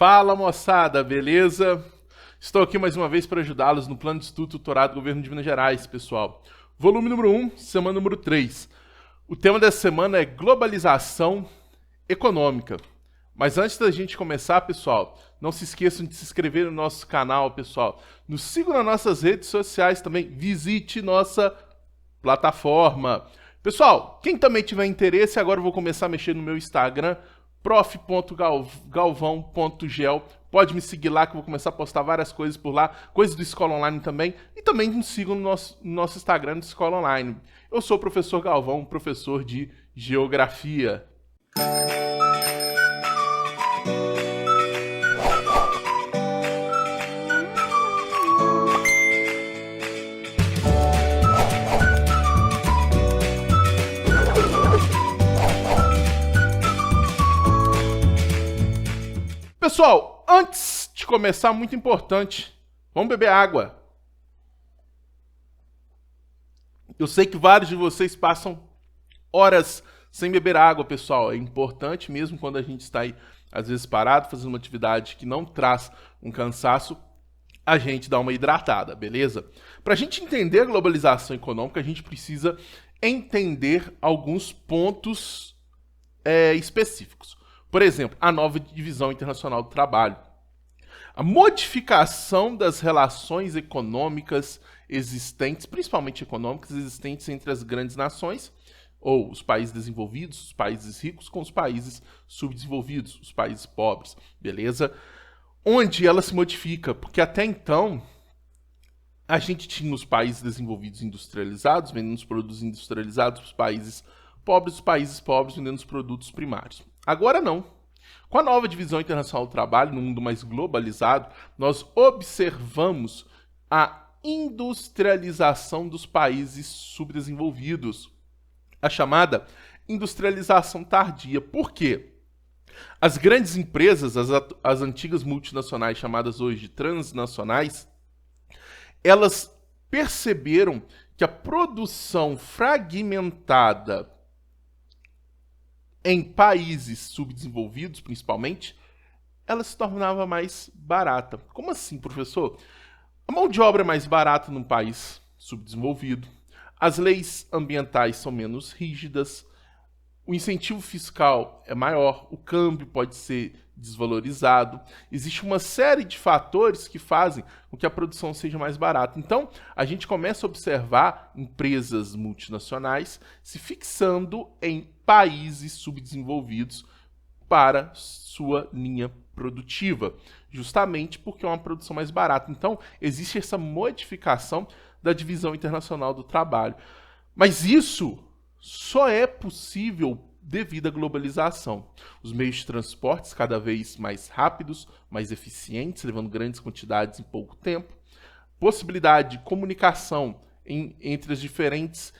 Fala moçada, beleza? Estou aqui mais uma vez para ajudá-los no plano de estudo tutorado do Governo de Minas Gerais, pessoal. Volume número 1, semana número 3. O tema dessa semana é globalização econômica. Mas antes da gente começar, pessoal, não se esqueçam de se inscrever no nosso canal, pessoal. Nos sigam nas nossas redes sociais também, visite nossa plataforma. Pessoal, quem também tiver interesse, agora eu vou começar a mexer no meu Instagram, prof.galvão.gel. Pode me seguir lá que eu vou começar a postar várias coisas por lá, coisas do Escola Online também. E também nos sigam no nosso Instagram do Escola Online. Eu sou o professor Galvão, professor de Geografia. Pessoal, antes de começar, muito importante, vamos beber água. Eu sei que vários de vocês passam horas sem beber água, pessoal. É importante mesmo quando a gente está aí, às vezes parado, fazendo uma atividade que não traz um cansaço, a gente dá uma hidratada, beleza? Para a gente entender a globalização econômica, a gente precisa entender alguns pontos específicos. Por exemplo, a nova divisão internacional do trabalho. A modificação das relações econômicas existentes, principalmente econômicas, existentes entre as grandes nações, ou os países desenvolvidos, os países ricos, com os países subdesenvolvidos, os países pobres, beleza? Onde ela se modifica, porque até então a gente tinha os países desenvolvidos industrializados, vendendo os produtos industrializados para os países pobres vendendo os produtos primários. Agora não. Com a nova divisão internacional do trabalho, no mundo mais globalizado, nós observamos a industrialização dos países subdesenvolvidos, a chamada industrialização tardia. Por quê? As grandes empresas, as antigas multinacionais chamadas hoje de transnacionais, elas perceberam que a produção fragmentada em países subdesenvolvidos, principalmente, ela se tornava mais barata. Como assim, professor? A mão de obra é mais barata num país subdesenvolvido, as leis ambientais são menos rígidas, o incentivo fiscal é maior, o câmbio pode ser desvalorizado. Existe uma série de fatores que fazem com que a produção seja mais barata. Então, a gente começa a observar empresas multinacionais se fixando em países subdesenvolvidos para sua linha produtiva, justamente porque é uma produção mais barata. Então, existe essa modificação da divisão internacional do trabalho. Mas isso só é possível devido à globalização. Os meios de transportes cada vez mais rápidos, mais eficientes, levando grandes quantidades em pouco tempo. Possibilidade de comunicação entre os diferentes,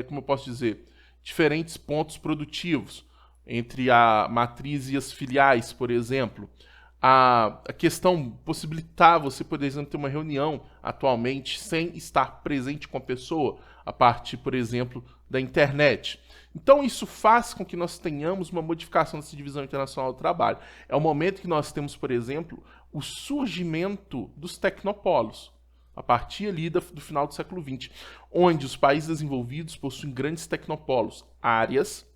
como eu posso dizer, diferentes pontos produtivos, entre a matriz e as filiais, por exemplo. A questão possibilitar você, por exemplo, ter uma reunião atualmente sem estar presente com a pessoa, a partir, por exemplo, da internet. Então isso faz com que nós tenhamos uma modificação dessa divisão internacional do trabalho. É o momento que nós temos, por exemplo, o surgimento dos tecnopolos, a partir ali do final do século XX, onde os países desenvolvidos possuem grandes tecnopolos, áreas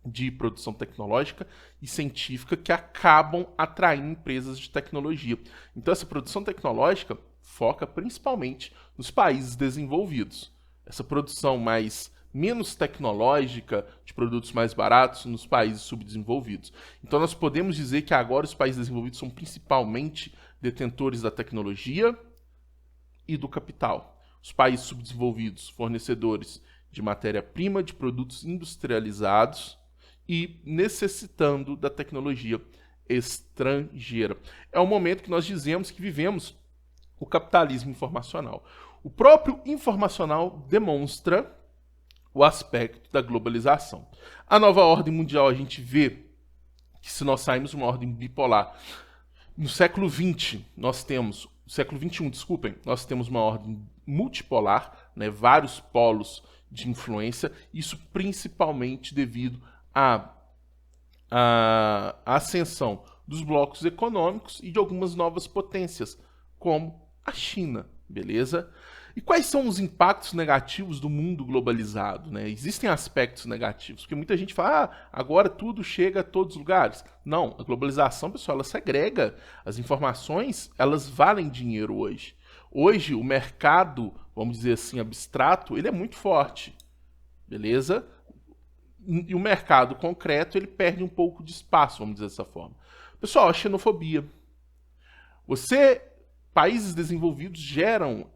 de produção tecnológica e científica que acabam atraindo empresas de tecnologia. Então essa produção tecnológica foca principalmente nos países desenvolvidos. Essa produção menos tecnológica, de produtos mais baratos, nos países subdesenvolvidos. Então nós podemos dizer que agora os países desenvolvidos são principalmente detentores da tecnologia e do capital. Os países subdesenvolvidos, fornecedores de matéria-prima, de produtos industrializados, e necessitando da tecnologia estrangeira. É o momento que nós dizemos que vivemos o capitalismo informacional. O próprio informacional demonstra o aspecto da globalização. A nova ordem mundial, a gente vê que se nós saímos de uma ordem bipolar, no século XX, século XXI, desculpem, nós temos uma ordem multipolar, né, vários polos de influência, isso principalmente devido a a ascensão dos blocos econômicos e de algumas novas potências, como a China, beleza? E quais são os impactos negativos do mundo globalizado, né? Existem aspectos negativos, porque muita gente fala, agora tudo chega a todos os lugares. Não, a globalização, pessoal, ela segrega. As informações, elas valem dinheiro hoje. Hoje, o mercado, vamos dizer assim, abstrato, ele é muito forte, beleza? E o mercado concreto, ele perde um pouco de espaço, vamos dizer dessa forma. Pessoal, a xenofobia. Países desenvolvidos geram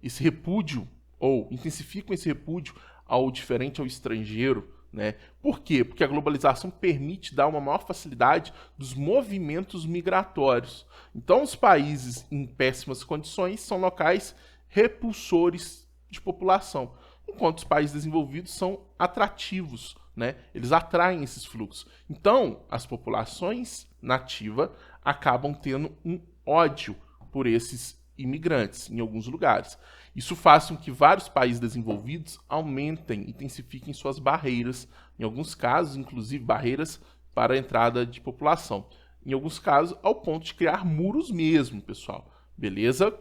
esse repúdio, ou intensificam esse repúdio ao diferente, ao estrangeiro, né? Por quê? Porque a globalização permite dar uma maior facilidade dos movimentos migratórios. Então, os países em péssimas condições são locais repulsores de população, enquanto os países desenvolvidos são atrativos, né? Eles atraem esses fluxos. Então, as populações nativas acabam tendo um ódio por esses imigrantes em alguns lugares. Isso faz com que vários países desenvolvidos aumentem, intensifiquem suas barreiras, em alguns casos, inclusive barreiras para a entrada de população. Em alguns casos, ao ponto de criar muros mesmo, pessoal. Beleza?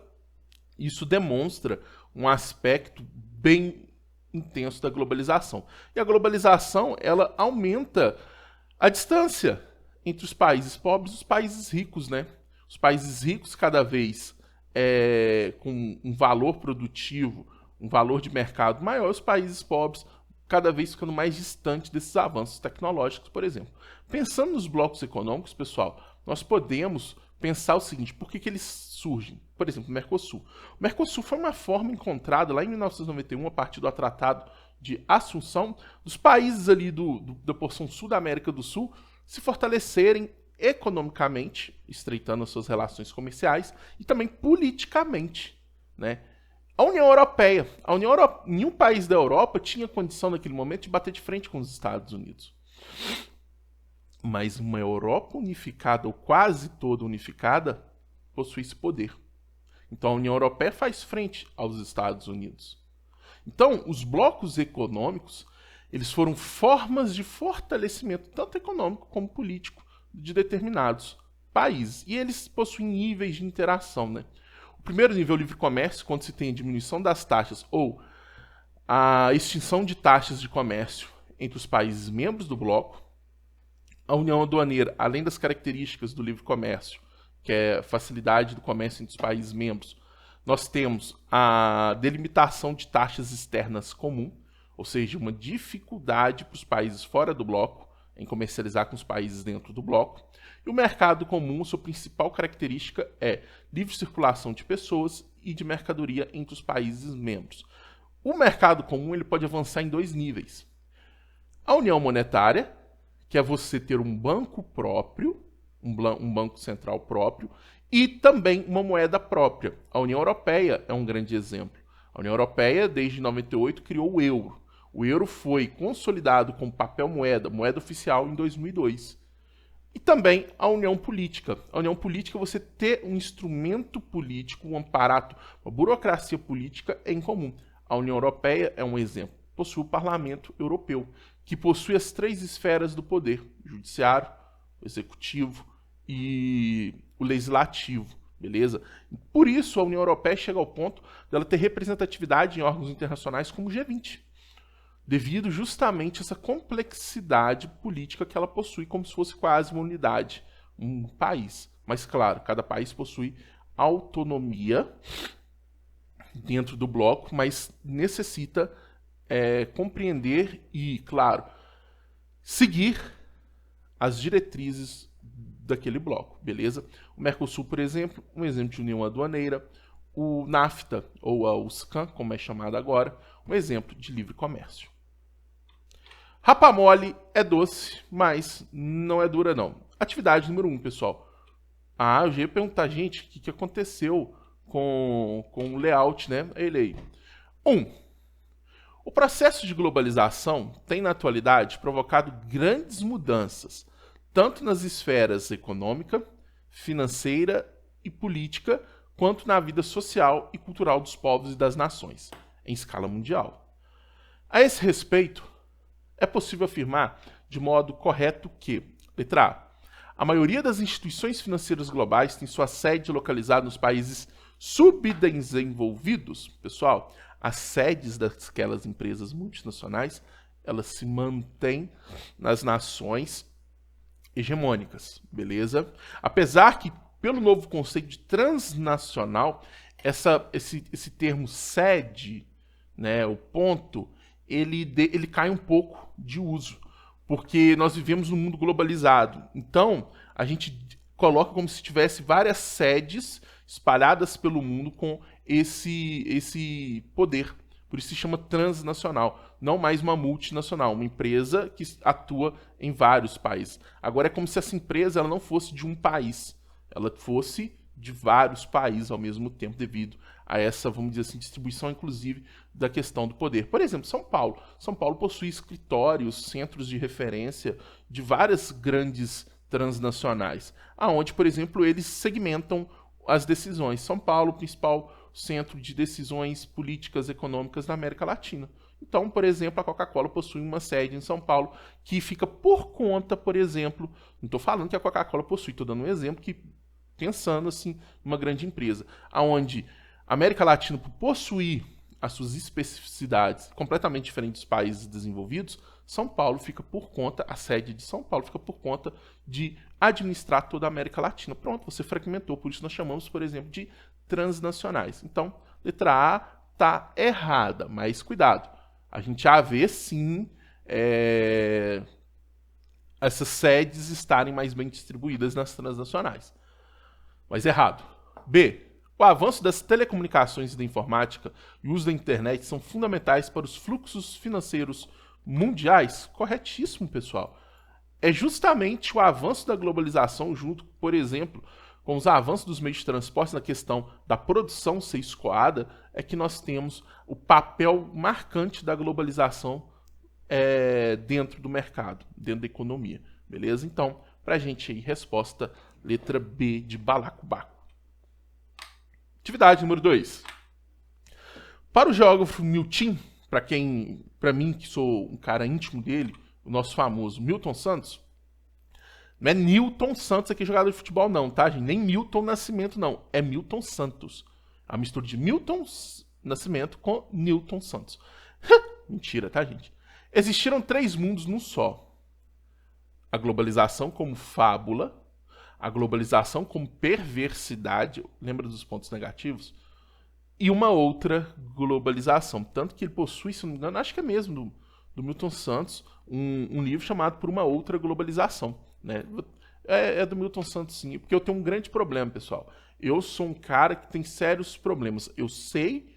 Isso demonstra um aspecto bem intenso da globalização. E a globalização, ela aumenta a distância entre os países pobres e os países ricos, né? Os países ricos cada vez com um valor produtivo, um valor de mercado maior, os países pobres cada vez ficando mais distantes desses avanços tecnológicos, por exemplo. Pensando nos blocos econômicos, pessoal, nós podemos pensar o seguinte, por que eles surgem? Por exemplo, o Mercosul. O Mercosul foi uma forma encontrada lá em 1991, a partir do Tratado de Assunção, dos países ali da porção sul da América do Sul se fortalecerem economicamente, estreitando as suas relações comerciais, e também politicamente, né? A União Europeia. Nenhum país da Europa tinha condição naquele momento de bater de frente com os Estados Unidos. Mas uma Europa unificada, ou quase toda unificada, possui esse poder. Então a União Europeia faz frente aos Estados Unidos. Então, os blocos econômicos, eles foram formas de fortalecimento, tanto econômico como político, de determinados países. E eles possuem níveis de interação, né? O primeiro nível, o livre comércio, quando se tem a diminuição das taxas ou a extinção de taxas de comércio entre os países membros do bloco. A união aduaneira, além das características do livre comércio, que é a facilidade do comércio entre os países membros, nós temos a delimitação de taxas externas comum, ou seja, uma dificuldade para os países fora do bloco em comercializar com os países dentro do bloco. E o mercado comum, sua principal característica é livre circulação de pessoas e de mercadoria entre os países membros. O mercado comum ele pode avançar em dois níveis. A união monetária, que é você ter um banco próprio, um banco central próprio, e também uma moeda própria. A União Europeia é um grande exemplo. A União Europeia, desde 98, criou o euro. O euro foi consolidado como papel moeda oficial em 2002. E também a união política. A união política é você ter um instrumento político, um aparato, uma burocracia política em comum. A União Europeia é um exemplo. Possui o Parlamento Europeu, que possui as três esferas do poder: o judiciário, o executivo e o legislativo. Beleza? Por isso, a União Europeia chega ao ponto dela ter representatividade em órgãos internacionais como o G20. Devido justamente a essa complexidade política que ela possui, como se fosse quase uma unidade, um país. Mas, claro, cada país possui autonomia dentro do bloco, mas necessita compreender e, claro, seguir as diretrizes daquele bloco, beleza? O Mercosul, por exemplo, um exemplo de união aduaneira. O NAFTA, ou a USCAN, como é chamado agora, um exemplo de livre comércio. Rapa mole é doce, mas não é dura não. Atividade número 1, pessoal. Eu já ia perguntar, gente, o que aconteceu com o layout, né? Ele aí. 1. O processo de globalização tem, na atualidade, provocado grandes mudanças, tanto nas esferas econômica, financeira e política, quanto na vida social e cultural dos povos e das nações, em escala mundial. A esse respeito, é possível afirmar de modo correto que, letra A maioria das instituições financeiras globais tem sua sede localizada nos países subdesenvolvidos. Pessoal, as sedes daquelas empresas multinacionais, elas se mantêm nas nações hegemônicas, beleza? Apesar que, pelo novo conceito de transnacional, esse termo sede, né, o ponto, ele cai um pouco de uso, porque nós vivemos num mundo globalizado. Então, a gente coloca como se tivesse várias sedes espalhadas pelo mundo com esse poder. Por isso se chama transnacional, não mais uma multinacional, uma empresa que atua em vários países. Agora é como se essa empresa ela não fosse de um país, ela fosse de vários países ao mesmo tempo, devido a essa, vamos dizer assim, distribuição, inclusive, da questão do poder. Por exemplo, São Paulo. São Paulo possui escritórios, centros de referência de várias grandes transnacionais, aonde, por exemplo, eles segmentam as decisões. São Paulo, principal centro de decisões políticas econômicas na América Latina. Então, por exemplo, a Coca-Cola possui uma sede em São Paulo que fica por conta, por exemplo, não estou falando que a Coca-Cola possui, estou dando um exemplo que, pensando assim, uma grande empresa, aonde a América Latina, por possuir as suas especificidades completamente diferentes dos países desenvolvidos, São Paulo fica por conta, a sede de São Paulo fica por conta de administrar toda a América Latina. Pronto, você fragmentou, por isso nós chamamos, por exemplo, de transnacionais. Então, letra A está errada, mas cuidado, a gente já vê sim essas sedes estarem mais bem distribuídas nas transnacionais. Mas errado. B. O avanço das telecomunicações e da informática e o uso da internet são fundamentais para os fluxos financeiros mundiais? Corretíssimo, pessoal. É justamente o avanço da globalização junto, por exemplo, com os avanços dos meios de transporte na questão da produção ser escoada, é que nós temos o papel marcante da globalização dentro do mercado, dentro da economia. Beleza? Então, para a gente aí, resposta letra B de balacobaco. Atividade número 2. Para o geógrafo Milton, para mim que sou um cara íntimo dele, o nosso famoso Milton Santos, não é Newton Santos aqui, jogador de futebol não, tá, gente? Nem Milton Nascimento não, é Milton Santos. A mistura de Milton Nascimento com Newton Santos. Mentira, tá, gente? Existiram 3 mundos num só. A globalização como fábula, a globalização como perversidade, lembra dos pontos negativos? E uma outra globalização. Tanto que ele possui, se não me engano, acho que é mesmo do Milton Santos, um livro chamado Por uma Outra Globalização. Né? É do Milton Santos, sim, porque eu tenho um grande problema, pessoal. Eu sou um cara que tem sérios problemas. Eu sei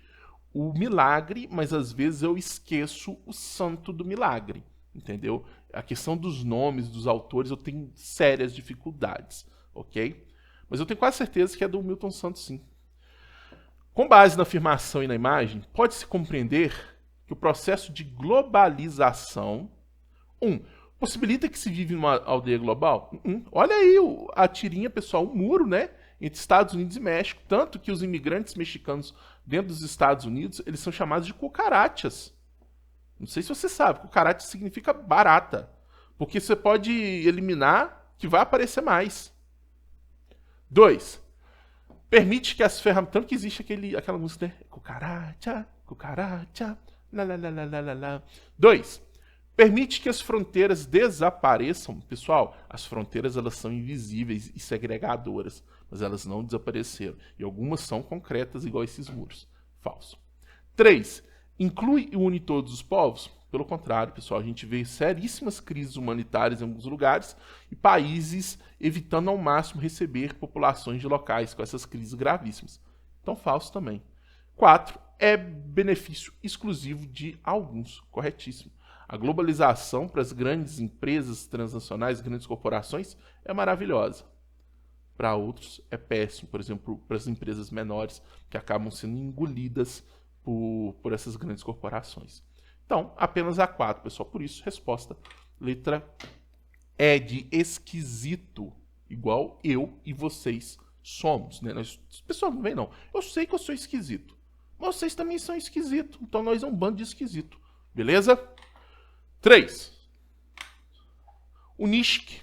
o milagre, mas às vezes eu esqueço o santo do milagre. Entendeu? A questão dos nomes, dos autores, eu tenho sérias dificuldades. Ok? Mas eu tenho quase certeza que é do Milton Santos, sim. Com base na afirmação e na imagem, pode-se compreender que o processo de globalização, possibilita que se vive numa aldeia global? Olha aí a tirinha, pessoal, o muro, né, entre Estados Unidos e México, tanto que os imigrantes mexicanos dentro dos Estados Unidos, eles são chamados de cucarachas. Não sei se você sabe, cucaracha significa barata, porque você pode eliminar que vai aparecer mais. 2. Permite que as ferramentas... Tanto que existe aquela música, né? Cucaracha, cucaracha, lá, lá, lá, lá, lá, lá. 2. Permite que as fronteiras desapareçam. Pessoal, as fronteiras elas são invisíveis e segregadoras, mas elas não desapareceram. E algumas são concretas, igual esses muros. Falso. 3. Inclui e une todos os povos? Pelo contrário, pessoal, a gente vê seríssimas crises humanitárias em alguns lugares e países evitando ao máximo receber populações de locais com essas crises gravíssimas. Então, falso também. 4. É benefício exclusivo de alguns. Corretíssimo. A globalização para as grandes empresas transnacionais, grandes corporações, é maravilhosa. Para outros, é péssimo. Por exemplo, para as empresas menores que acabam sendo engolidas por essas grandes corporações. Então, apenas a 4, pessoal. Por isso, resposta, letra E de esquisito, igual eu e vocês somos. Né? Pessoal, não vem não. Eu sei que eu sou esquisito. Mas vocês também são esquisitos. Então, nós é um bando de esquisito. Beleza? 3. O Nishik.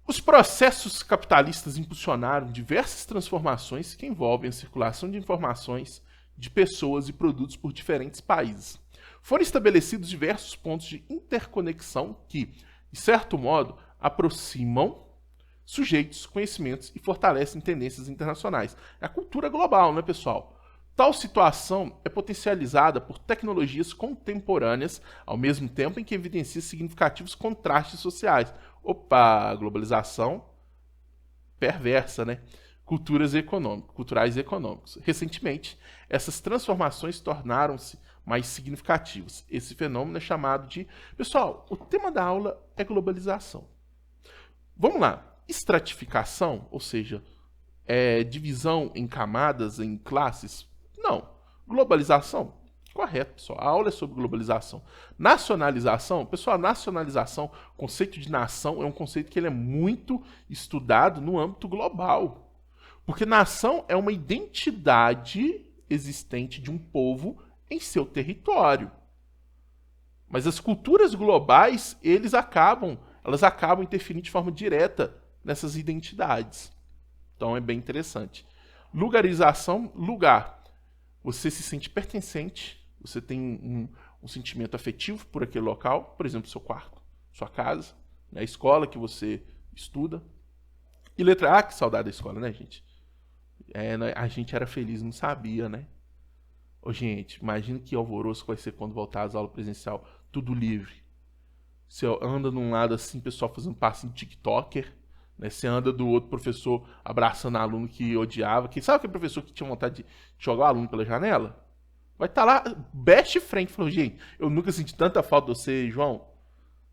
Os processos capitalistas impulsionaram diversas transformações que envolvem a circulação de informações de pessoas e produtos por diferentes países. Foram estabelecidos diversos pontos de interconexão que, de certo modo, aproximam sujeitos, conhecimentos e fortalecem tendências internacionais. É a cultura global, né, pessoal? Tal situação é potencializada por tecnologias contemporâneas, ao mesmo tempo em que evidencia significativos contrastes sociais. Opa, globalização perversa, né? Culturais e econômicos. Recentemente, essas transformações tornaram-se mais significativas. Esse fenômeno é chamado de... Pessoal, o tema da aula é globalização. Vamos lá. Estratificação, ou seja, divisão em camadas, em classes? Não. Globalização? Correto, pessoal. A aula é sobre globalização. Nacionalização? Pessoal, nacionalização, conceito de nação é um conceito que ele é muito estudado no âmbito global. Porque nação é uma identidade existente de um povo em seu território. Mas as culturas globais, elas acabam interferindo de forma direta nessas identidades. Então é bem interessante. Lugarização, lugar. Você se sente pertencente, você tem um sentimento afetivo por aquele local, por exemplo, seu quarto, sua casa, né, a escola que você estuda. E letra A, que saudade da escola, né, gente? A gente era feliz, não sabia, né? Ô, gente, imagina que alvoroço vai ser quando voltar às aulas presencial, tudo livre. Você anda num lado assim, pessoal fazendo passinho de TikToker, né? Você anda do outro professor abraçando aluno que odiava. Quem sabe aquele professor que tinha vontade de jogar o aluno pela janela? Vai estar lá, best friend. Falou, gente, eu nunca senti tanta falta de você, João.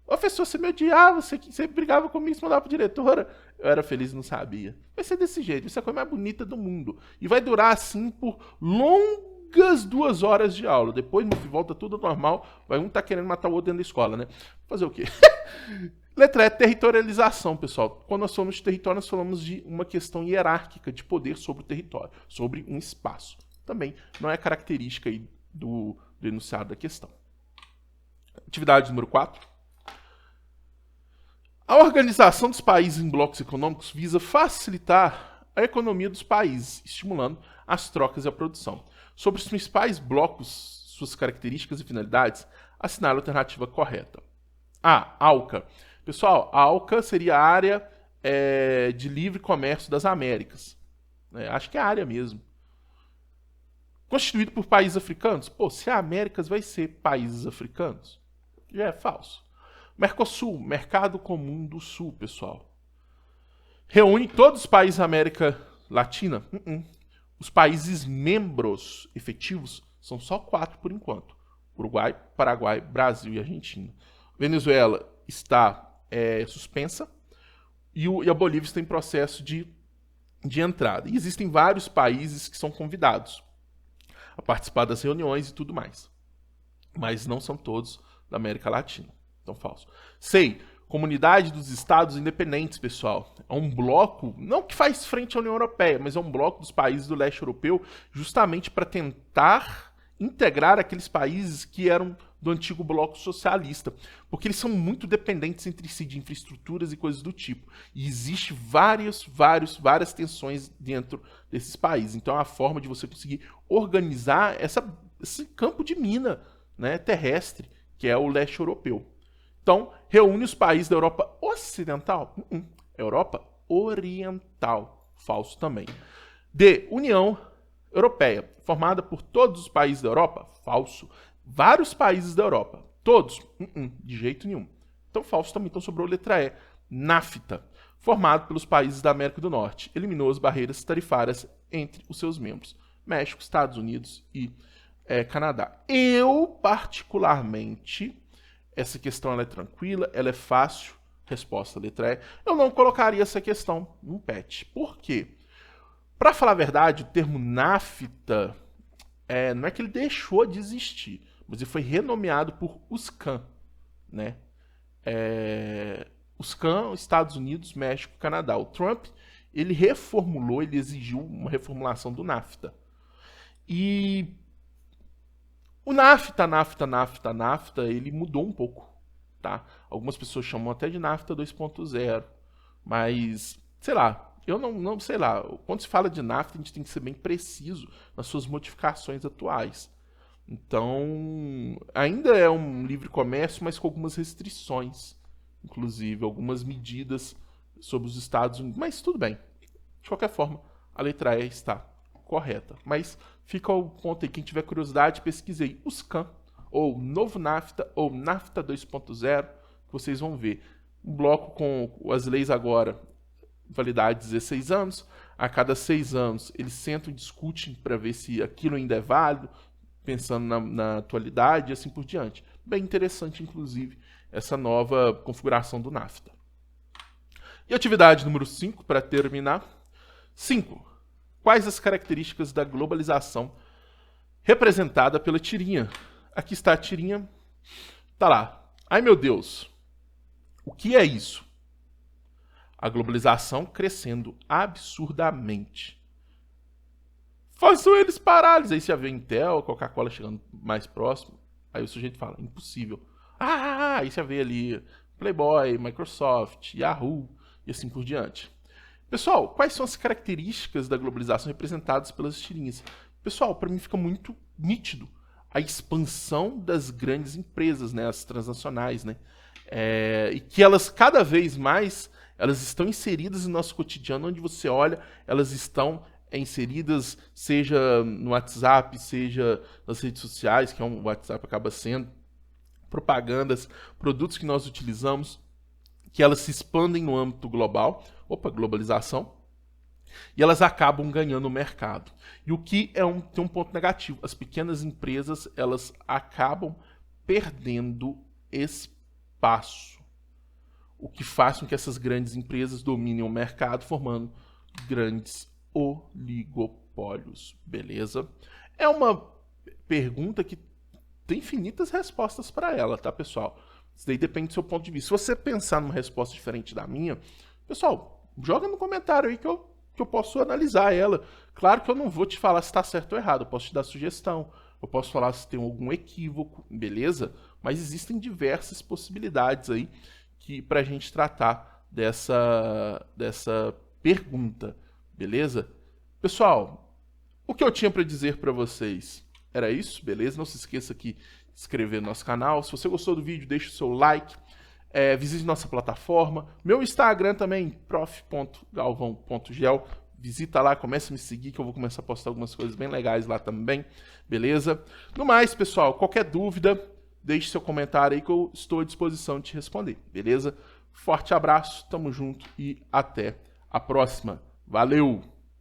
Ô, professor, você me odiava, você brigava comigo, você mandava pra diretora. Eu era feliz e não sabia. Vai ser desse jeito, vai ser a coisa mais bonita do mundo. E vai durar assim por longas 2 horas de aula. Depois, no que volta tudo normal, vai um tá querendo matar o outro dentro da escola, né? Fazer o quê? Letra E, territorialização, pessoal. Quando nós falamos de território, nós falamos de uma questão hierárquica de poder sobre o território, sobre um espaço. Também não é característica aí do enunciado da questão. Atividade número 4. A organização dos países em blocos econômicos visa facilitar a economia dos países, estimulando as trocas e a produção. Sobre os principais blocos, suas características e finalidades, assinale a alternativa correta. A. ALCA. Pessoal, a ALCA seria a área de livre comércio das Américas. Acho que é a área mesmo. Constituído por países africanos? Pô, se é Américas, vai ser países africanos? Já é falso. Mercosul, Mercado Comum do Sul, pessoal. Reúne todos os países da América Latina? Os países membros efetivos são só 4 por enquanto. Uruguai, Paraguai, Brasil e Argentina. Venezuela está suspensa e a Bolívia está em processo de entrada. E existem vários países que são convidados a participar das reuniões e tudo mais. Mas não são todos da América Latina. Então, falso. Sei, Comunidade dos Estados Independentes, pessoal. É um bloco, não que faz frente à União Europeia, mas é um bloco dos países do leste europeu, justamente para tentar integrar aqueles países que eram do antigo bloco socialista, porque eles são muito dependentes entre si de infraestruturas e coisas do tipo. E existe várias tensões dentro desses países. Então é uma forma de você conseguir organizar esse campo de mina, né, terrestre, que é o leste europeu. Então, reúne os países da Europa Ocidental? Europa Oriental. Falso também. D. União Europeia. Formada por todos os países da Europa? Falso. Vários países da Europa. Todos? De jeito nenhum. Então, falso também. Então, sobrou a letra E. NAFTA. Formado pelos países da América do Norte. Eliminou as barreiras tarifárias entre os seus membros. México, Estados Unidos e Canadá. Eu, particularmente... Essa questão ela é tranquila, ela é fácil. Resposta, letra E. Eu não colocaria essa questão num PET. Por quê? Para falar a verdade, o termo NAFTA não é que ele deixou de existir, mas ele foi renomeado por USCAN, né? USCAN, Estados Unidos, México, Canadá. O Trump, ele reformulou, ele exigiu uma reformulação do NAFTA. E o NAFTA, ele mudou um pouco, tá? Algumas pessoas chamam até de NAFTA 2.0, mas, sei lá, eu não sei lá. Quando se fala de NAFTA, a gente tem que ser bem preciso nas suas modificações atuais. Então, ainda é um livre comércio, mas com algumas restrições, inclusive algumas medidas sobre os Estados Unidos. Mas tudo bem. De qualquer forma, a letra E está correta. Mas fica o ponto aí, quem tiver curiosidade, pesquisei o SCAN, ou Novo NAFTA, ou NAFTA 2.0, que vocês vão ver. Um bloco com as leis agora, validade 16 anos. A cada 6 anos, eles sentam e discutem para ver se aquilo ainda é válido, pensando na atualidade e assim por diante. Bem interessante, inclusive, essa nova configuração do NAFTA. E atividade número 5, para terminar. 5. Quais as características da globalização representada pela tirinha? Aqui está a tirinha. Tá lá. Ai, meu Deus. O que é isso? A globalização crescendo absurdamente. Façam eles pararem. Aí você já vê Intel, Coca-Cola chegando mais próximo. Aí o sujeito fala, impossível. Aí você já vê ali Playboy, Microsoft, Yahoo e assim por diante. Pessoal, quais são as características da globalização representadas pelas tirinhas? Pessoal, para mim fica muito nítido a expansão das grandes empresas, né, as transnacionais, né, e que elas cada vez mais elas estão inseridas no nosso cotidiano, onde você olha, elas estão inseridas, seja no WhatsApp, seja nas redes sociais, que o WhatsApp acaba sendo, propagandas, produtos que nós utilizamos, que elas se expandem no âmbito global, globalização, e elas acabam ganhando o mercado. E o que tem um ponto negativo, as pequenas empresas, elas acabam perdendo espaço, o que faz com que essas grandes empresas dominem o mercado, formando grandes oligopólios, beleza? É uma pergunta que tem infinitas respostas para ela, tá, pessoal? Isso daí depende do seu ponto de vista. Se você pensar numa resposta diferente da minha, pessoal, joga no comentário aí que eu posso analisar ela. Claro que eu não vou te falar se está certo ou errado, eu posso te dar sugestão, eu posso falar se tem algum equívoco, beleza? Mas existem diversas possibilidades aí para a gente tratar dessa pergunta, beleza? Pessoal, o que eu tinha para dizer para vocês era isso, beleza? Não se esqueça aqui de se inscrever no nosso canal. Se você gostou do vídeo, deixe o seu like. Visite nossa plataforma. Meu Instagram também, prof.galvão.gel. Visita lá, comece a me seguir que eu vou começar a postar algumas coisas bem legais lá também, beleza? No mais, pessoal, qualquer dúvida, deixe seu comentário aí que eu estou à disposição de te responder, beleza? Forte abraço, tamo junto e até a próxima. Valeu!